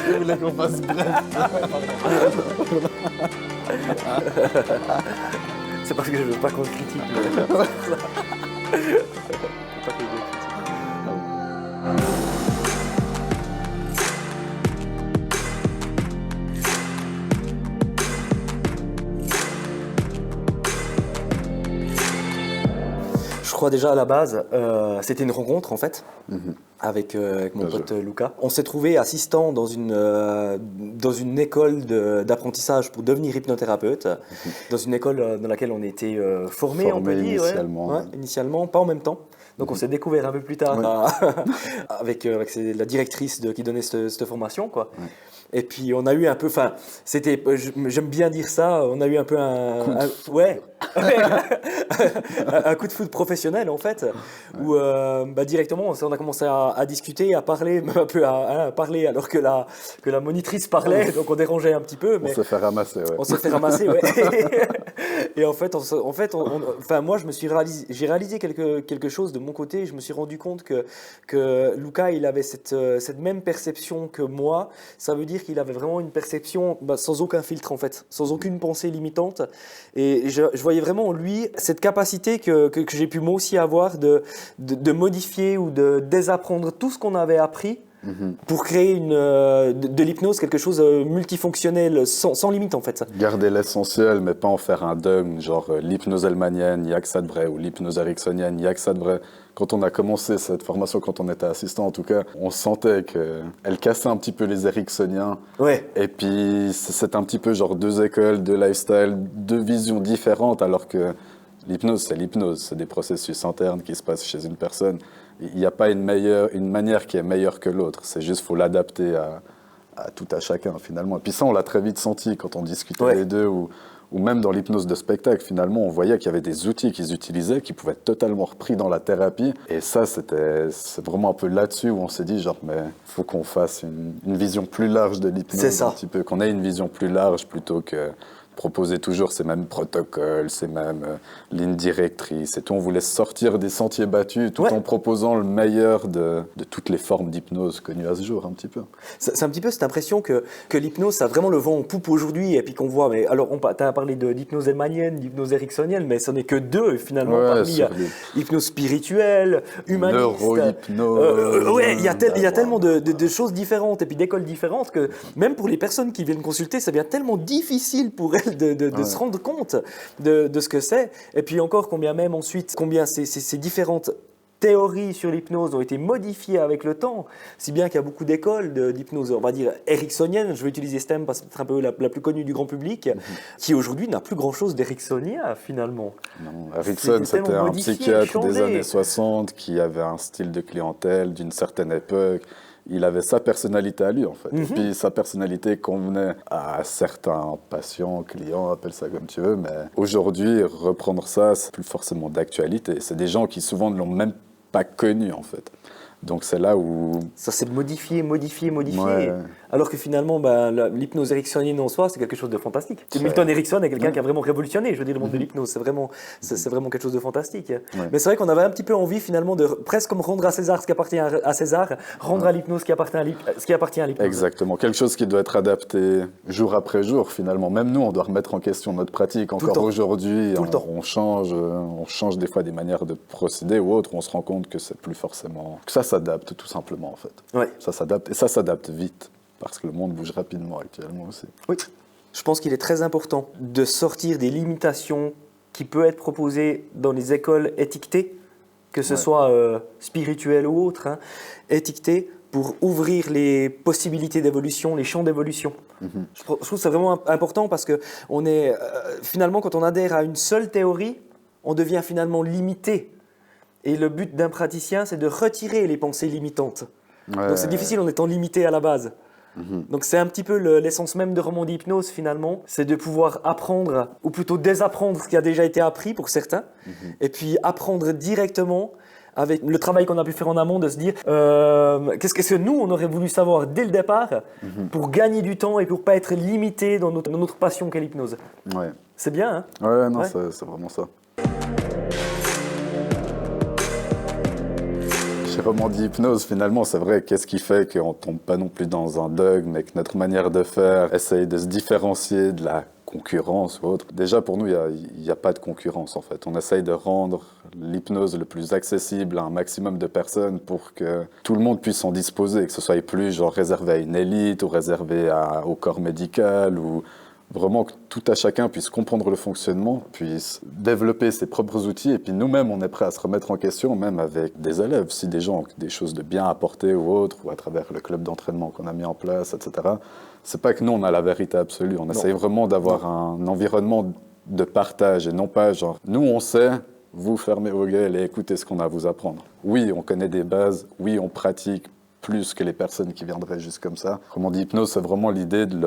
Je voulais qu'on fasse bref. C'est parce que je veux pas qu'on le critique. Mais... Faut pas que je le critique. Je crois déjà à la base, c'était une rencontre en fait, avec mon pote Luca. On s'est trouvé assistant dans une école d'apprentissage pour devenir hypnothérapeute, dans une école dans laquelle on était formé, on peut dire. Initialement. Ouais, initialement, pas en même temps. Donc on s'est découvert un peu plus tard avec la directrice qui donnait cette formation, quoi. Ouais. Et puis on a eu un peu, enfin, c'était, j'aime bien dire ça, on a eu un peu un coup de foudre professionnel en fait, où directement on a commencé à discuter, à parler, un peu à parler alors que la monitrice parlait, donc on dérangeait un petit peu. Mais on s'est fait ramasser, ouais. On s'est fait ramasser, ouais. Et en fait, moi j'ai réalisé quelque chose de mon côté. Je me suis rendu compte que Luca, il avait cette même perception que moi. Ça veut dire qu'il avait vraiment une perception sans aucun filtre en fait, sans aucune pensée limitante. Et je voyais vraiment en lui cette capacité que j'ai pu moi aussi avoir de modifier ou de désapprendre tout ce qu'on avait appris pour créer de l'hypnose quelque chose multifonctionnel, sans limite en fait. Garder l'essentiel, mais pas en faire un dogme, genre l'hypnose hellmanienne, il n'y a que ça de vrai, ou l'hypnose ericksonienne, il n'y a que ça de vrai. Quand on a commencé cette formation, quand on était assistant en tout cas, on sentait qu'elle cassait un petit peu les ericksoniens. Ouais. Et puis c'est un petit peu genre deux écoles, deux lifestyles, deux visions différentes, alors que l'hypnose, c'est des processus internes qui se passent chez une personne. Il n'y a pas une manière qui est meilleure que l'autre, c'est juste qu'il faut l'adapter à tout à chacun finalement. Et puis ça, on l'a très vite senti quand on discutait les deux, ou même dans l'hypnose de spectacle, finalement, on voyait qu'il y avait des outils qu'ils utilisaient qui pouvaient être totalement repris dans la thérapie. Et ça, c'est vraiment un peu là-dessus où on s'est dit, genre, mais faut qu'on fasse une vision plus large de l'hypnose. C'est ça. Un petit peu, qu'on ait une vision plus large plutôt que proposer toujours ces mêmes protocoles, ces mêmes lignes directrices et tout. On voulait sortir des sentiers battus tout en proposant le meilleur de toutes les formes d'hypnose connues à ce jour, un petit peu. C'est un petit peu cette impression que l'hypnose, ça a vraiment le vent en poupe aujourd'hui, et puis qu'on voit, mais alors tu as parlé d'hypnose hellmanienne, d'hypnose ericksonienne, mais ce n'est que deux finalement, parmi hypnose spirituelle, humaniste. Neurohypnose. Il y a tellement de choses différentes, et puis d'écoles différentes, que même pour les personnes qui viennent consulter, ça devient tellement difficile pour elles de se rendre compte de ce que c'est. Et puis encore, combien ces différentes théories sur l'hypnose ont été modifiées avec le temps, si bien qu'il y a beaucoup d'écoles d'hypnose, on va dire ericksonienne, je vais utiliser ce terme parce que c'est un peu la plus connue du grand public, qui aujourd'hui n'a plus grand-chose d'ericksonien finalement. Non, Erickson, c'était un psychiatre des années 60 qui avait un style de clientèle d'une certaine époque. Il avait sa personnalité à lui, en fait. Et puis, sa personnalité convenait à certains patients, clients, appelle ça comme tu veux. Mais aujourd'hui, reprendre ça, c'est plus forcément d'actualité. C'est des gens qui, souvent, ne l'ont même pas connu, en fait. Donc, c'est là où... Ça s'est modifié. Ouais. Alors que finalement, l'hypnose ericksonienne en soi, c'est quelque chose de fantastique. Milton Erickson est quelqu'un qui a vraiment révolutionné, je veux dire, le monde de l'hypnose. C'est vraiment quelque chose de fantastique. Ouais. Mais c'est vrai qu'on avait un petit peu envie, finalement, de presque comme rendre à César ce qui appartient à César, rendre à l'hypnose ce qui appartient à l'hypnose. Exactement. Quelque chose qui doit être adapté jour après jour, finalement. Même nous, on doit remettre en question notre pratique. Encore aujourd'hui, on change des fois des manières de procéder ou autres. On se rend compte que c'est plus forcément... que ça s'adapte, tout simplement, en fait. Ouais. Ça s'adapte, et ça s'adapte vite. Parce que le monde bouge rapidement actuellement aussi. Oui, je pense qu'il est très important de sortir des limitations qui peuvent être proposées dans les écoles étiquetées, que ce soit spirituelles ou autres, étiquetées pour ouvrir les possibilités d'évolution, les champs d'évolution. Je trouve que c'est vraiment important parce que finalement, quand on adhère à une seule théorie, on devient finalement limité. Et le but d'un praticien, c'est de retirer les pensées limitantes. Ouais. Donc c'est difficile en étant limité à la base. Donc c'est un petit peu l'essence même de Romandie Hypnose finalement, c'est de pouvoir apprendre, ou plutôt désapprendre ce qui a déjà été appris pour certains, et puis apprendre directement avec le travail qu'on a pu faire en amont, de se dire qu'est-ce que nous on aurait voulu savoir dès le départ pour gagner du temps et pour pas être limité dans notre passion qu'est l'hypnose. Ouais. C'est bien, hein? Ouais, non, c'est vraiment ça. chez Romandie Hypnose, finalement, c'est vrai, qu'est-ce qui fait qu'on ne tombe pas non plus dans un dogme, mais que notre manière de faire essaye de se différencier de la concurrence ou autre. Déjà, pour nous, il n'y a pas de concurrence, en fait. On essaye de rendre l'hypnose le plus accessible à un maximum de personnes pour que tout le monde puisse s'en disposer, que ce soit plus genre réservé à une élite ou réservé au corps médical ou vraiment que tout à chacun puisse comprendre le fonctionnement, puisse développer ses propres outils. Et puis nous-mêmes, on est prêt à se remettre en question, même avec des élèves. Si des gens ont des choses de bien apporter ou autre, ou à travers le club d'entraînement qu'on a mis en place, etc., c'est pas que nous, on a la vérité absolue. On essaye vraiment d'avoir un environnement de partage et non pas genre, nous, on sait, vous fermez vos gueules et écoutez ce qu'on a à vous apprendre. Oui, on connaît des bases, oui, on pratique plus que les personnes qui viendraient juste comme ça. Romandie Hypnose, c'est vraiment l'idée de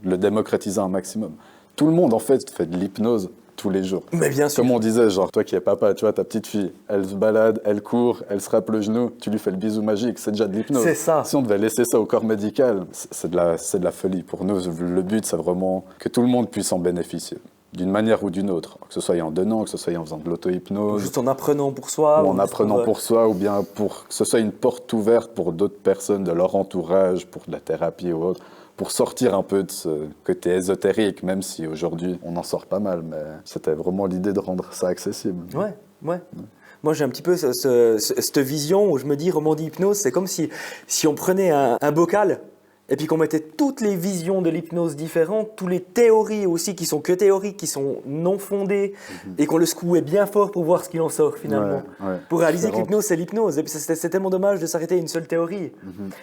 le démocratiser un maximum. Tout le monde, en fait de l'hypnose tous les jours. Mais bien sûr. Comme on disait, genre, toi qui es papa, tu vois, ta petite fille, elle se balade, elle court, elle se rappe le genou, tu lui fais le bisou magique, c'est déjà de l'hypnose. C'est ça. Si on devait laisser ça au corps médical, c'est de la folie. Pour nous, le but, c'est vraiment que tout le monde puisse en bénéficier. D'une manière ou d'une autre, que ce soit en donnant, que ce soit en faisant de l'auto-hypnose. Juste en apprenant pour soi. Ou en apprenant pour soi, ou bien pour que ce soit une porte ouverte pour d'autres personnes de leur entourage, pour de la thérapie ou autre, pour sortir un peu de ce côté ésotérique, même si aujourd'hui on en sort pas mal, mais c'était vraiment l'idée de rendre ça accessible. Ouais. Moi, j'ai un petit peu cette vision où je me dis, Romandie Hypnose, c'est comme si on prenait un bocal et puis qu'on mettait toutes les visions de l'hypnose différentes, toutes les théories aussi qui sont que théoriques, qui sont non fondées, et qu'on le secouait bien fort pour voir ce qu'il en sort finalement. Ouais, pour réaliser que l'hypnose, c'est l'hypnose. Et puis c'est tellement dommage de s'arrêter à une seule théorie.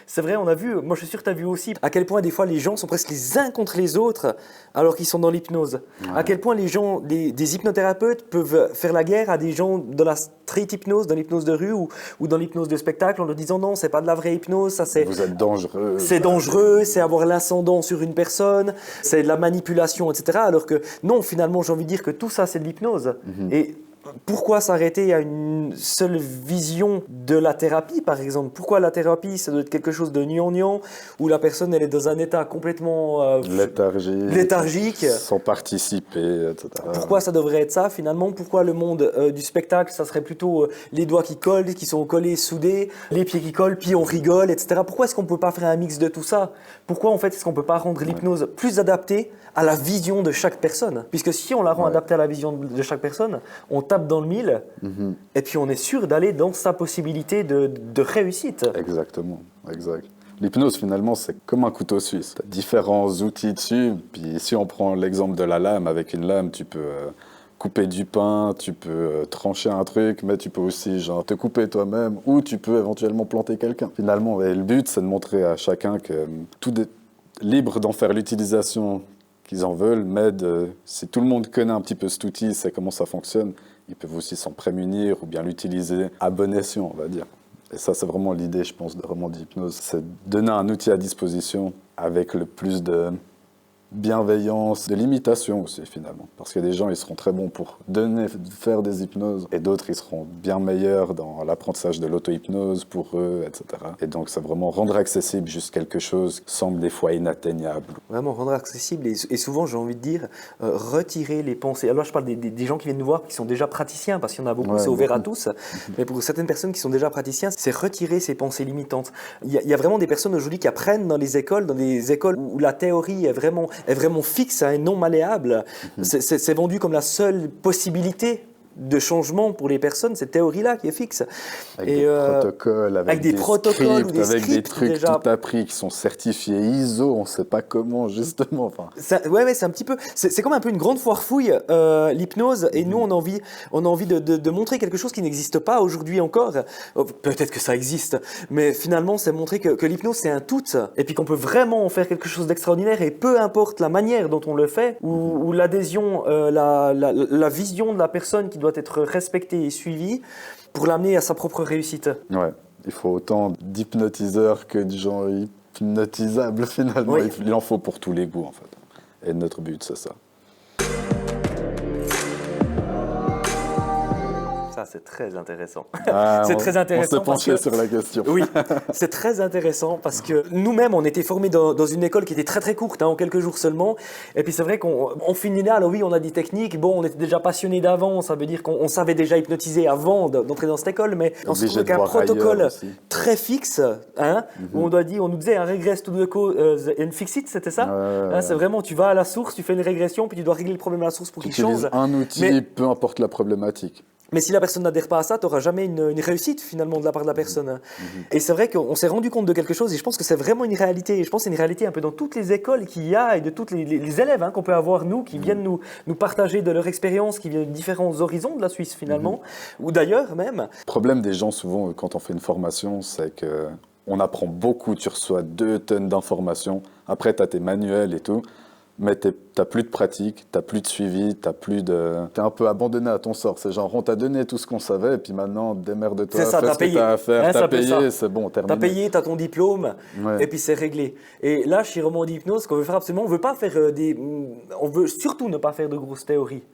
C'est vrai, on a vu, moi je suis sûr que tu as vu aussi, à quel point des fois les gens sont presque les uns contre les autres alors qu'ils sont dans l'hypnose. À quel point les gens, des hypnothérapeutes peuvent faire la guerre à des gens dans la street hypnose, dans l'hypnose de rue ou dans l'hypnose de spectacle en leur disant non, c'est pas de la vraie hypnose, ça c'est... Vous êtes dangereux. C'est dangereux, c'est avoir l'ascendant sur une personne, c'est de la manipulation, etc. Alors que non, finalement, j'ai envie de dire que tout ça, c'est de l'hypnose. Et pourquoi s'arrêter à une seule vision de la thérapie, par exemple? Pourquoi la thérapie, ça doit être quelque chose de gnangnan, où la personne, elle est dans un état complètement léthargique, sans participer, etc. Pourquoi ça devrait être ça, finalement? Pourquoi le monde du spectacle, ça serait plutôt les doigts qui collent, qui sont collés, soudés, les pieds qui collent, puis on rigole, etc. Pourquoi est-ce qu'on ne peut pas faire un mix de tout ça? Pourquoi, en fait, est-ce qu'on ne peut pas rendre l'hypnose plus adaptée à la vision de chaque personne? Puisque si on la rend adaptée à la vision de chaque personne, on tape dans le mille, et puis on est sûr d'aller dans sa possibilité de réussite. Exactement, exact. L'hypnose, finalement, c'est comme un couteau suisse. Tu as différents outils dessus, puis si on prend l'exemple de la lame, avec une lame, tu peux couper du pain, tu peux trancher un truc, mais tu peux aussi genre, te couper toi-même, ou tu peux éventuellement planter quelqu'un. Finalement, et le but, c'est de montrer à chacun que tout est libre d'en faire l'utilisation qu'ils en veulent, mais si tout le monde connaît un petit peu cet outil, sait comment ça fonctionne, ils peuvent aussi s'en prémunir ou bien l'utiliser à bon escient, on va dire. Et ça, c'est vraiment l'idée, je pense, de Romandie Hypnose. C'est donner un outil à disposition avec le plus de bienveillance, de l'imitation aussi, finalement. Parce que des gens, ils seront très bons pour faire des hypnoses, et d'autres, ils seront bien meilleurs dans l'apprentissage de l'auto-hypnose pour eux, etc. Et donc, c'est vraiment rendre accessible juste quelque chose qui semble des fois inatteignable. Vraiment rendre accessible, et souvent, j'ai envie de dire, retirer les pensées. Alors, je parle des gens qui viennent nous voir, qui sont déjà praticiens, parce qu'il y en a beaucoup, c'est ouvert à tous. Mais pour certaines personnes qui sont déjà praticiens, c'est retirer ces pensées limitantes. Il y a vraiment des personnes aujourd'hui qui apprennent dans des écoles où la théorie est vraiment fixe et non malléable. C'est vendu comme la seule possibilité de changement pour les personnes, cette théorie-là qui est fixe. Avec des protocoles, avec des protocoles scripts, ou des scripts, avec des trucs déjà tout appris qui sont certifiés ISO, on ne sait pas comment, justement. Enfin. Ouais, c'est un petit peu, c'est comme un peu une grande foire fouille, l'hypnose, et nous on a envie de montrer quelque chose qui n'existe pas aujourd'hui encore. Peut-être que ça existe, mais finalement c'est montrer que l'hypnose c'est un tout, et puis qu'on peut vraiment en faire quelque chose d'extraordinaire, et peu importe la manière dont on le fait, ou l'adhésion, la vision de la personne qui doit être respectée et suivie pour l'amener à sa propre réussite. Ouais, il faut autant d'hypnotiseurs que de gens hypnotisables finalement. Oui. Il en faut pour tous les goûts en fait. Et notre but c'est ça. Ça, c'est très intéressant. Ah, C'est très intéressant. On s'est penché sur la question. Oui, c'est très intéressant parce que nous-mêmes, on était formés dans une école qui était très très courte, en quelques jours seulement. Et puis c'est vrai qu'on finit là, alors oui, on a des techniques. Bon, on était déjà passionnés d'avant, ça veut dire qu'on savait déjà hypnotiser avant d'entrer dans cette école, mais on se trouve avec un protocole très fixe, où on nous disait un regress to the cause and fix it, c'était ça. C'est vraiment, tu vas à la source, tu fais une régression, puis tu dois régler le problème à la source pour qu'il change. Un outil, peu importe la problématique. Mais si la personne n'adhère pas à ça, tu n'auras jamais une réussite finalement de la part de la personne. Et c'est vrai qu'on s'est rendu compte de quelque chose et je pense que c'est vraiment une réalité. Et je pense que c'est une réalité un peu dans toutes les écoles qu'il y a et de tous les élèves qu'on peut avoir, nous, qui viennent nous partager de leur expérience, qui viennent de différents horizons de la Suisse finalement, ou d'ailleurs même. Le problème des gens souvent quand on fait une formation, c'est qu'on apprend beaucoup, tu reçois 2 tonnes d'informations, après tu as tes manuels et tout. Mais t'as plus de pratique, t'as plus de suivi, t'es un peu abandonné à ton sort. C'est genre, on t'a donné tout ce qu'on savait, et puis maintenant, démerde-toi, fais ce que t'as à faire, t'as payé, c'est bon, terminé. T'as payé, t'as ton diplôme, et puis c'est réglé. Et là, chez Romandie Hypnose, ce qu'on veut faire absolument, on veut surtout ne pas faire de grosses théories.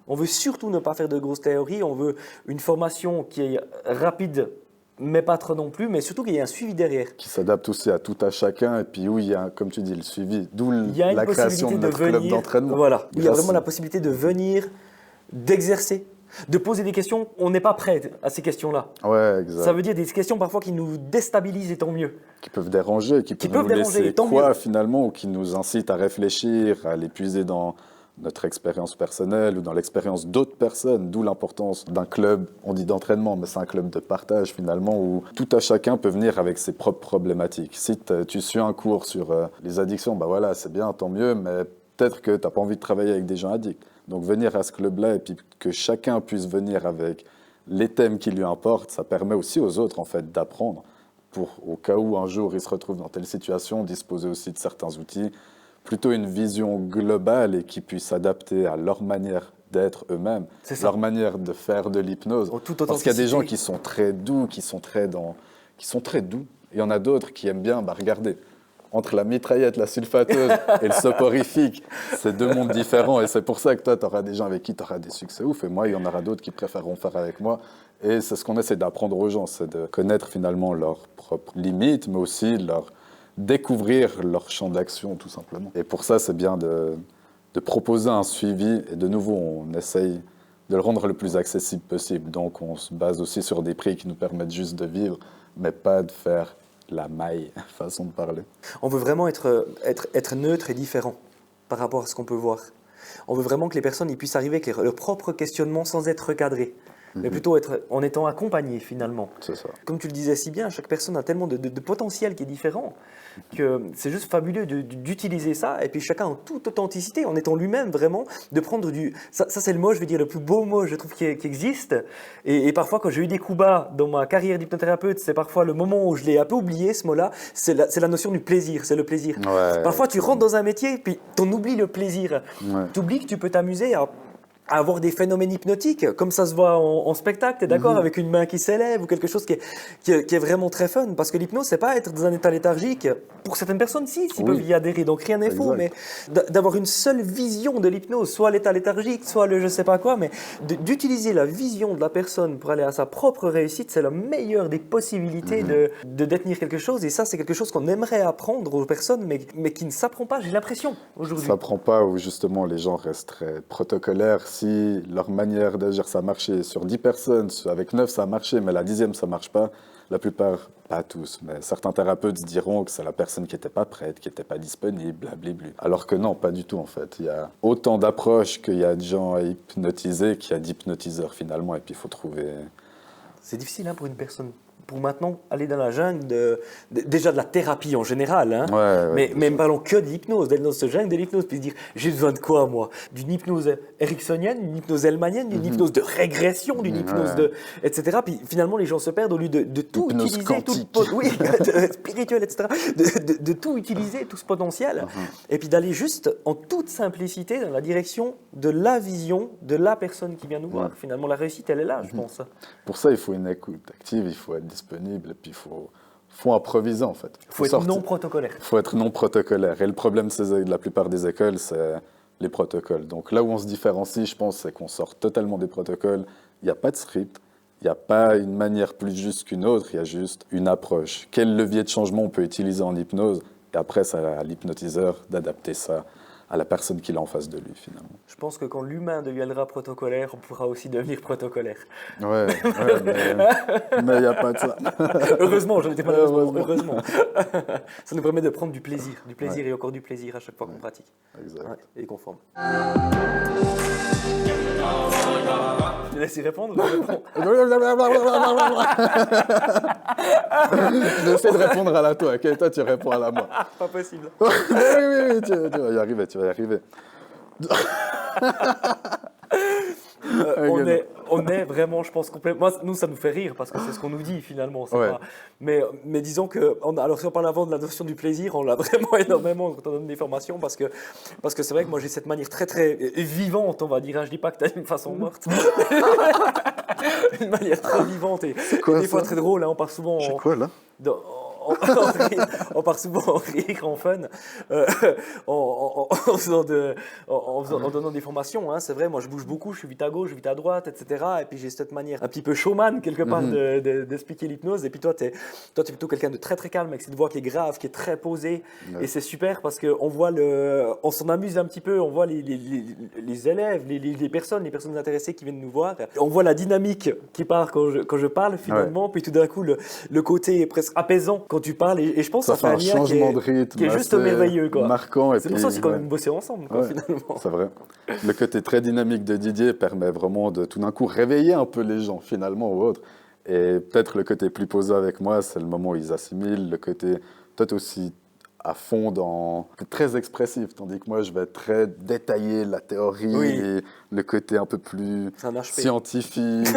On veut surtout ne pas faire de grosses théories, on veut une formation qui est rapide, mais pas trop non plus, mais surtout qu'il y ait un suivi derrière. Qui s'adapte aussi à tout à chacun, et puis où il y a, comme tu dis, le suivi, d'où la création de notre club d'entraînement. Voilà, il y a vraiment la possibilité de venir, d'exercer, de poser des questions. On n'est pas prêt à ces questions-là. Ouais, exact. Ça veut dire des questions parfois qui nous déstabilisent, et tant mieux. Qui peuvent déranger, qui peuvent nous laisser finalement, ou qui nous incitent à réfléchir, à l'épuiser dans notre expérience personnelle ou dans l'expérience d'autres personnes, d'où l'importance d'un club, on dit d'entraînement, mais c'est un club de partage finalement, où tout à chacun peut venir avec ses propres problématiques. Si tu suis un cours sur les addictions, bah voilà, c'est bien, tant mieux, mais peut-être que tu n'as pas envie de travailler avec des gens addicts. Donc venir à ce club-là et puis que chacun puisse venir avec les thèmes qui lui importent, ça permet aussi aux autres en fait d'apprendre, pour au cas où un jour ils se retrouvent dans telle situation, disposer aussi de certains outils, plutôt une vision globale et qui puisse s'adapter à leur manière d'être eux-mêmes, leur manière de faire de l'hypnose. Parce qu'il y a des gens qui sont très doux, qui sont très doux. Il y en a d'autres qui aiment bien regarder. Entre la mitraillette, la sulfateuse et le soporifique, c'est 2 mondes différents. Et c'est pour ça que toi, tu auras des gens avec qui tu auras des succès ouf. Et moi, il y en aura d'autres qui préféreront faire avec moi. Et c'est ce qu'on essaie d'apprendre aux gens, c'est de connaître finalement leurs propres limites, mais aussi découvrir leur champ d'action, tout simplement. Et pour ça, c'est bien de proposer un suivi. Et de nouveau, on essaye de le rendre le plus accessible possible. Donc, on se base aussi sur des prix qui nous permettent juste de vivre, mais pas de faire la maille, façon de parler. On veut vraiment être neutre et différent par rapport à ce qu'on peut voir. On veut vraiment que les personnes ils puissent arriver avec leur propre questionnement sans être recadrés. Mais plutôt en étant accompagné finalement. C'est ça. Comme tu le disais si bien, chaque personne a tellement de potentiel qui est différent que c'est juste fabuleux d'utiliser ça et puis chacun en toute authenticité, en étant lui-même vraiment, de prendre ça c'est le mot, je veux dire, le plus beau mot je trouve qui existe et parfois quand j'ai eu des coups bas dans ma carrière d'hypnothérapeute, c'est parfois le moment où je l'ai un peu oublié ce mot-là, c'est la notion du plaisir, c'est le plaisir. Ouais, parfois tu rentres dans un métier puis t'en oublies le plaisir. Ouais. Tu oublies que tu peux t'amuser à avoir des phénomènes hypnotiques, comme ça se voit en spectacle, t'es d'accord, avec une main qui s'élève ou quelque chose qui est vraiment très fun. Parce que l'hypnose, c'est pas être dans un état léthargique. Pour certaines personnes, s'ils peuvent y adhérer, donc rien n'est faux, mais d'avoir une seule vision de l'hypnose, soit l'état léthargique, soit le je sais pas quoi, mais d'utiliser la vision de la personne pour aller à sa propre réussite, c'est la meilleure des possibilités de détenir quelque chose. Et ça, c'est quelque chose qu'on aimerait apprendre aux personnes, mais qui ne s'apprend pas, j'ai l'impression, aujourd'hui. Ça s'apprend pas, où justement les gens restent très protocolaires. Si leur manière d'agir, ça a marché sur 10 personnes, avec 9, ça a marché, mais la 10e, ça marche pas. La plupart, pas tous, mais certains thérapeutes diront que c'est la personne qui n'était pas prête, qui n'était pas disponible, blablabla. Alors que non, pas du tout en fait. Il y a autant d'approches qu'il y a de gens à hypnotiser qu'il y a d'hypnotiseurs finalement, et puis il faut trouver... C'est difficile pour une personne. Pour maintenant aller dans la jungle déjà de la thérapie en général, mais même parlons que d'hypnose, d'aller dans ce jungle de l'hypnose, puis se dire j'ai besoin de quoi moi? D'une hypnose ericksonienne, d'une hypnose hellmanienne, d'une hypnose de régression, d'une hypnose etc. Puis finalement les gens se perdent au lieu de tout hypnose utiliser, spirituel, etc. De tout utiliser, tout ce potentiel, et puis d'aller juste en toute simplicité dans la direction de la vision de la personne qui vient nous voir. Finalement la réussite elle est là, je pense. Pour ça il faut une écoute active, il faut être disponible, et puis il faut improviser en fait. Il faut être non protocolaire. Il faut être non protocolaire. Et le problème de la plupart des écoles, c'est les protocoles. Donc là où on se différencie, je pense, c'est qu'on sort totalement des protocoles. Il n'y a pas de script, Il n'y a pas une manière plus juste qu'une autre, il y a juste une approche. Quel levier de changement on peut utiliser en hypnose? Et après, c'est à l'hypnotiseur d'adapter ça à la personne qu'il a en face de lui, finalement. Je pense que quand l'humain deviendra protocolaire, on pourra aussi devenir protocolaire. Ouais, mais il n'y a pas de ça. Heureusement, je n'étais pas heureusement. Ça nous permet de prendre du plaisir et encore du plaisir à chaque fois qu'on pratique. Exact. Ouais, et qu'on forme. Je laisse y répondre. J'essaie de répondre à la toi, ok? Toi, tu réponds à la moi. Pas possible. Oui, tu vas y arriver, tu vas y arriver. On est vraiment, je pense, complètement. Nous, ça nous fait rire parce que c'est ce qu'on nous dit finalement. Ouais. Pas... Mais disons que, alors si on parle avant de la notion du plaisir, on l'a vraiment énormément quand on donne des formations parce que c'est vrai que moi j'ai cette manière très très vivante, on va dire. Je dis pas que tu as une façon morte. Une manière très vivante et des fois très drôle. Hein, on part souvent. C'est quoi là? On part souvent en rire, en fun, en donnant des formations. Hein, c'est vrai, moi je bouge beaucoup, je suis vite à gauche, je suis vite à droite, etc. Et puis j'ai cette manière un petit peu showman quelque part d'expliquer l'hypnose. Et puis toi, t'es plutôt quelqu'un de très très calme avec cette voix qui est grave, qui est très posée. Ouais. Et c'est super parce qu'on voit on s'en amuse un petit peu, on voit les élèves, les personnes intéressées qui viennent nous voir. On voit la dynamique qui part quand je parle finalement. Ouais. Puis tout d'un coup, le côté presque apaisant quand tu parles et je pense que ça fait un lien changement de rythme qui est juste merveilleux quoi. Marquant. C'est pour ça aussi qu'on aime bosser ensemble quoi, finalement. C'est vrai. Le côté très dynamique de Didier permet vraiment de tout d'un coup réveiller un peu les gens finalement ou autre. Et peut-être le côté plus posé avec moi, c'est le moment où ils assimilent. Le côté peut-être aussi à fond dans... très expressif, tandis que moi, je vais être très détaillé, la théorie, et le côté un peu plus scientifique.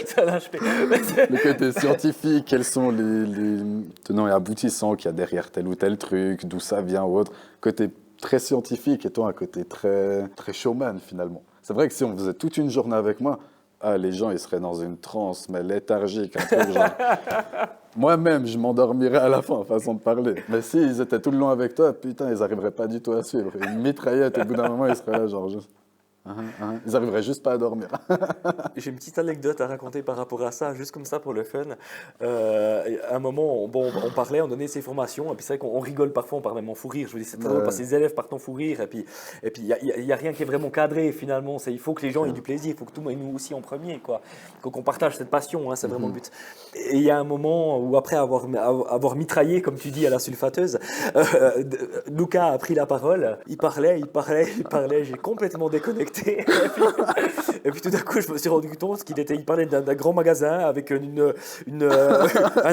C'est un HP. Le côté scientifique, quels sont les tenants et aboutissants qu'il y a derrière tel ou tel truc, d'où ça vient ou autre. Côté très scientifique et toi, un côté très, très showman, finalement. C'est vrai que si on faisait toute une journée avec moi, les gens, ils seraient dans une transe, mais léthargique, un truc genre... Moi-même, je m'endormirais à la fin, façon de parler. Mais s'ils étaient tout le long avec toi, putain, ils n'arriveraient pas du tout à suivre. Une mitraillette, au bout d'un moment, ils seraient là, genre juste... Ils n'arriveraient juste pas à dormir. J'ai une petite anecdote à raconter par rapport à ça, juste comme ça pour le fun. À un moment, on parlait, on donnait ces formations, et puis c'est vrai qu'on rigole parfois, on part même en fou rire. Je veux dire, c'est très drôle parce que les élèves partent en fou rire, et puis il n'y a rien qui est vraiment cadré finalement. Il faut que les gens aient du plaisir, il faut que tout le monde, nous aussi en premier, quoi. Qu'on partage cette passion, hein, c'est vraiment le but. Et il y a un moment où, après avoir mitraillé, comme tu dis, à la sulfateuse, Lucas a pris la parole, il parlait, j'ai complètement déconnecté. Et puis tout d'un coup, je me suis rendu compte qu'il parlait d'un grand magasin avec un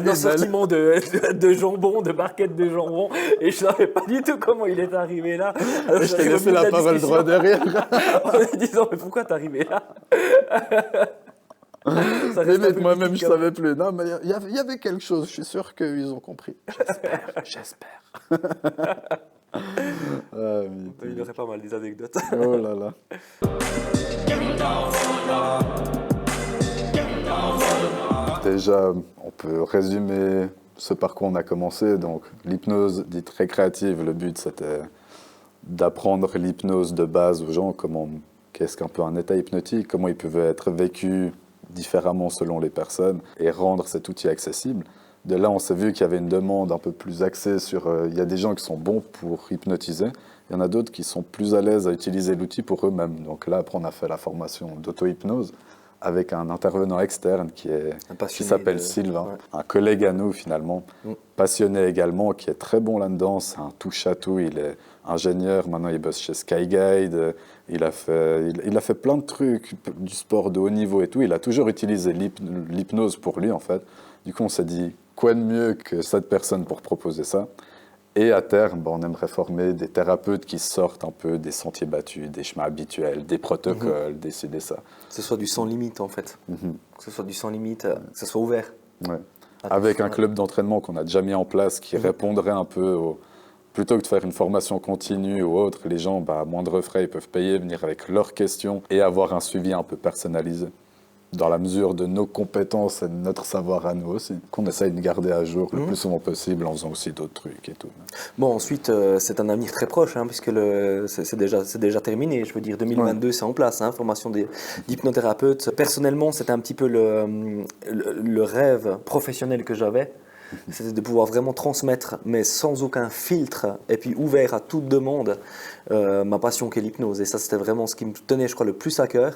assortiment de jambon, de barquettes de jambon, et je ne savais pas du tout comment il est arrivé là. Alors, je t'ai laissé la parole droit derrière. En me disant, mais pourquoi t'es arrivé là? Limite, moi-même, je ne savais plus. Non, mais il y avait quelque chose, je suis sûr qu'ils ont compris. J'espère. Il aurait pas mal des anecdotes. Oh là là. Déjà, on peut résumer ce par quoi on a commencé. Donc, l'hypnose dite récréative, le but c'était d'apprendre l'hypnose de base aux gens, qu'est-ce qu'un peu un état hypnotique, comment il pouvait être vécu différemment selon les personnes et rendre cet outil accessible. De là, on s'est vu qu'il y avait une demande un peu plus axée sur... il y a des gens qui sont bons pour hypnotiser, il y en a d'autres qui sont plus à l'aise à utiliser l'outil pour eux-mêmes. Donc là, après, on a fait la formation d'auto-hypnose avec un intervenant externe qui s'appelle Sylvain, un collègue à nous finalement, passionné également, qui est très bon là-dedans, c'est un touche-à-tout, il est ingénieur, maintenant il bosse chez Skyguide, il a fait plein de trucs, du sport de haut niveau et tout, il a toujours utilisé l'hypnose pour lui en fait. Du coup, on s'est dit, quoi de mieux que cette personne pour proposer ça? Et à terme, on aimerait former des thérapeutes qui sortent un peu des sentiers battus, des chemins habituels, des protocoles, décider ça. Que ce soit du sans limite, en fait. Que ce soit du sans limite, que ce soit ouvert. Ouais. Avec un club d'entraînement qu'on a déjà mis en place qui répondrait un peu plutôt que de faire une formation continue ou autre, les gens, à moindre frais, ils peuvent payer, venir avec leurs questions et avoir un suivi un peu personnalisé. dans la mesure de nos compétences et de notre savoir à nous aussi, qu'on essaye de garder à jour le plus souvent possible en faisant aussi d'autres trucs et tout. Bon, ensuite, c'est un avenir très proche, hein, puisque c'est déjà terminé. Je veux dire, 2022, c'est en place, hein, formation d'hypnothérapeute. Personnellement, c'était un petit peu le rêve professionnel que j'avais. C'était de pouvoir vraiment transmettre, mais sans aucun filtre, et puis ouvert à toute demande, ma passion qu'est l'hypnose. Et ça, c'était vraiment ce qui me tenait, je crois, le plus à cœur.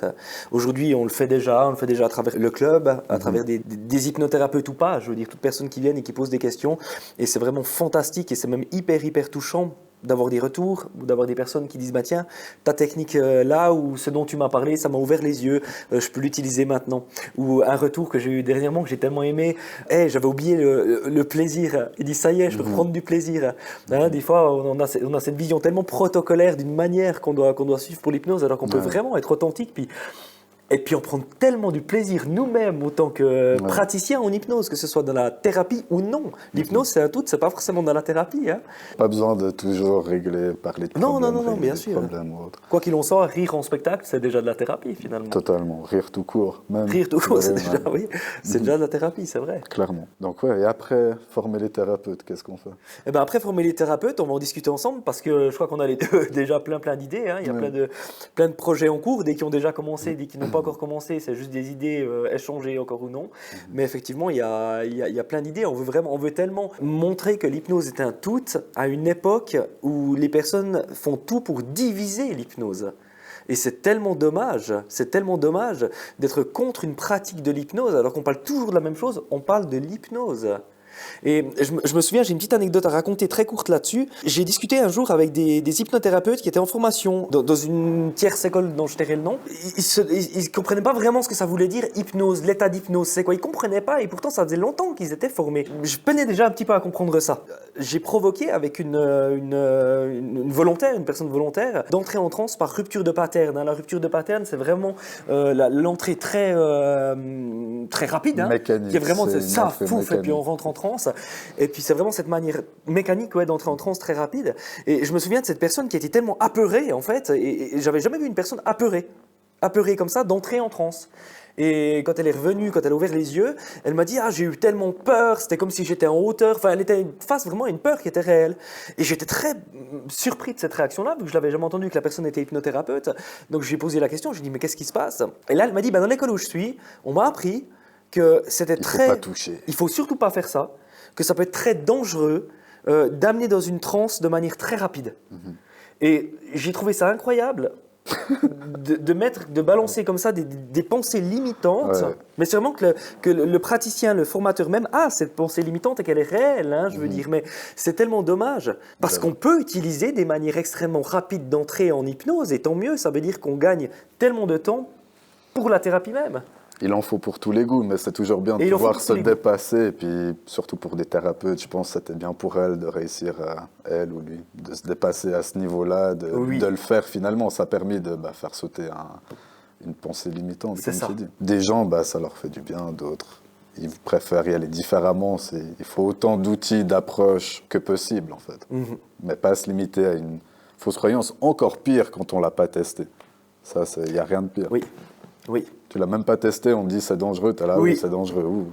Aujourd'hui, on le fait déjà à travers le club, à travers des hypnothérapeutes ou pas, je veux dire, toute personne qui viennent et qui pose des questions. Et c'est vraiment fantastique, et c'est même hyper touchant d'avoir des retours, ou d'avoir des personnes qui disent bah tiens, ta technique là, ou ce dont tu m'as parlé, ça m'a ouvert les yeux, je peux l'utiliser maintenant. Ou un retour que j'ai eu dernièrement, que j'ai tellement aimé, hey, j'avais oublié le plaisir. Il dit ça y est, je peux prendre du plaisir. Hein, des fois, on a cette vision tellement protocolaire d'une manière qu'on doit suivre pour l'hypnose, alors qu'on peut vraiment être authentique. Et puis on prend tellement du plaisir nous-mêmes autant que praticiens en hypnose, que ce soit dans la thérapie ou non. L'hypnose, c'est un tout, c'est pas forcément dans la thérapie. Hein. Pas besoin de toujours régler, parler de problèmes. Non, bien sûr. Ou autre. Quoi qu'il en soit, rire en spectacle, c'est déjà de la thérapie finalement. Totalement, rire tout court. Même. Rire tout court, c'est déjà de la thérapie, c'est vrai. Clairement. Donc ouais, et après, former les thérapeutes, qu'est-ce qu'on fait? Et ben après former les thérapeutes, on va en discuter ensemble parce que je crois qu'on a les deux déjà plein d'idées. Hein. Il y a plein de projets en cours, des qui ont déjà commencé, des qui n'ont pas encore commencé, c'est juste des idées échangées encore ou non. Mais effectivement, il y a plein d'idées. On veut tellement montrer que l'hypnose est un tout à une époque où les personnes font tout pour diviser l'hypnose. Et c'est tellement dommage d'être contre une pratique de l'hypnose alors qu'on parle toujours de la même chose, on parle de l'hypnose. Et je me souviens, j'ai une petite anecdote à raconter très courte là-dessus. J'ai discuté un jour avec des hypnothérapeutes qui étaient en formation dans une tierce école dont je tairai le nom. Ils comprenaient pas vraiment ce que ça voulait dire hypnose, l'état d'hypnose, c'est quoi. Ils comprenaient pas et pourtant ça faisait longtemps qu'ils étaient formés. Je peinais déjà un petit peu à comprendre ça. J'ai provoqué avec une volontaire, une personne volontaire, d'entrer en transe par rupture de pattern. La rupture de pattern, c'est vraiment l'entrée très rapide. Hein, mécanique. Qui est vraiment ça, fouf, et puis on rentre en transe. Et puis c'est vraiment cette manière mécanique d'entrer en transe très rapide. Et je me souviens de cette personne qui était tellement apeurée en fait, et j'avais jamais vu une personne apeurée comme ça, d'entrer en transe. Et quand elle est revenue, quand elle a ouvert les yeux, elle m'a dit « Ah, j'ai eu tellement peur, c'était comme si j'étais en hauteur. » Enfin, elle était face vraiment à une peur qui était réelle. Et j'étais très surpris de cette réaction-là, vu que je l'avais jamais entendu que la personne était hypnothérapeute. Donc je lui ai posé la question, je lui ai dit « Mais qu'est-ce qui se passe ?» Et là, elle m'a dit « Dans l'école où je suis, on m'a appris que c'était très... Il faut pas toucher. Il faut surtout pas faire ça, que ça peut être très dangereux d'amener dans une transe de manière très rapide. » Et j'ai trouvé ça incroyable de balancer comme ça des pensées limitantes. Ouais. Mais c'est vraiment que le praticien, le formateur même a cette pensée limitante et qu'elle est réelle, hein, je veux dire. Mais c'est tellement dommage parce qu'on peut utiliser des manières extrêmement rapides d'entrer en hypnose et tant mieux, ça veut dire qu'on gagne tellement de temps pour la thérapie même. Il en faut pour tous les goûts, mais c'est toujours bien de pouvoir se dépasser. Et puis, surtout pour des thérapeutes, je pense que c'était bien pour elle de réussir, elle ou lui, de se dépasser à ce niveau-là, de le faire finalement. Ça a permis de faire sauter une pensée limitante, comme tu dis. Des gens, ça leur fait du bien, d'autres, ils préfèrent y aller différemment. Il faut autant d'outils, d'approche que possible, en fait. Mais pas se limiter à une fausse croyance. Encore pire quand on ne l'a pas testé. Ça, il n'y a rien de pire. Oui. Tu l'as même pas testé, on me dit c'est dangereux, t'es là, oui c'est dangereux. Ouh.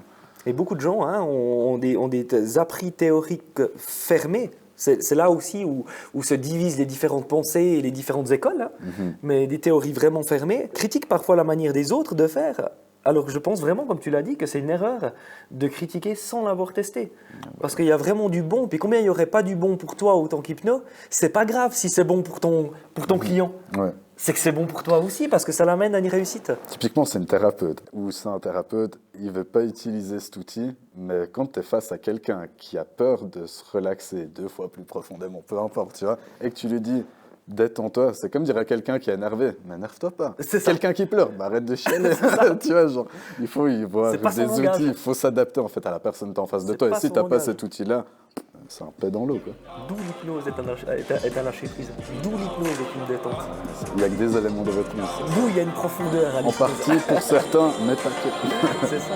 Et beaucoup de gens ont des a priori théoriques fermés. C'est là aussi où se divisent les différentes pensées et les différentes écoles. Hein. Mais des théories vraiment fermées critiquent parfois la manière des autres de faire. Alors que je pense vraiment, comme tu l'as dit, que c'est une erreur de critiquer sans l'avoir testé. Parce qu'il y a vraiment du bon. Puis combien il n'y aurait pas du bon pour toi autant qu'hypno, c'est pas grave si c'est bon pour ton client. Ouais. C'est que c'est bon pour toi aussi parce que ça l'amène à une réussite. Typiquement, c'est une thérapeute ou c'est un thérapeute, il ne veut pas utiliser cet outil, mais quand tu es face à quelqu'un qui a peur de se relaxer 2 fois plus profondément, peu importe, tu vois, et que tu lui dis détends-toi, c'est comme dire à quelqu'un qui est énervé, mais énerve-toi pas. C'est quelqu'un qui pleure, arrête de chialer. Tu vois, genre, il faut des outils, il faut s'adapter en fait à la personne qui est en face de toi. Et si tu n'as pas cet outil-là, c'est un paix dans l'eau. D'où l'hypnose est un lâcher-prise. D'où l'hypnose est une détente. Il n'y a que des éléments de réponse. D'où il y a une profondeur à l'hypnose. En partie pour certains, mais pas que. C'est ça.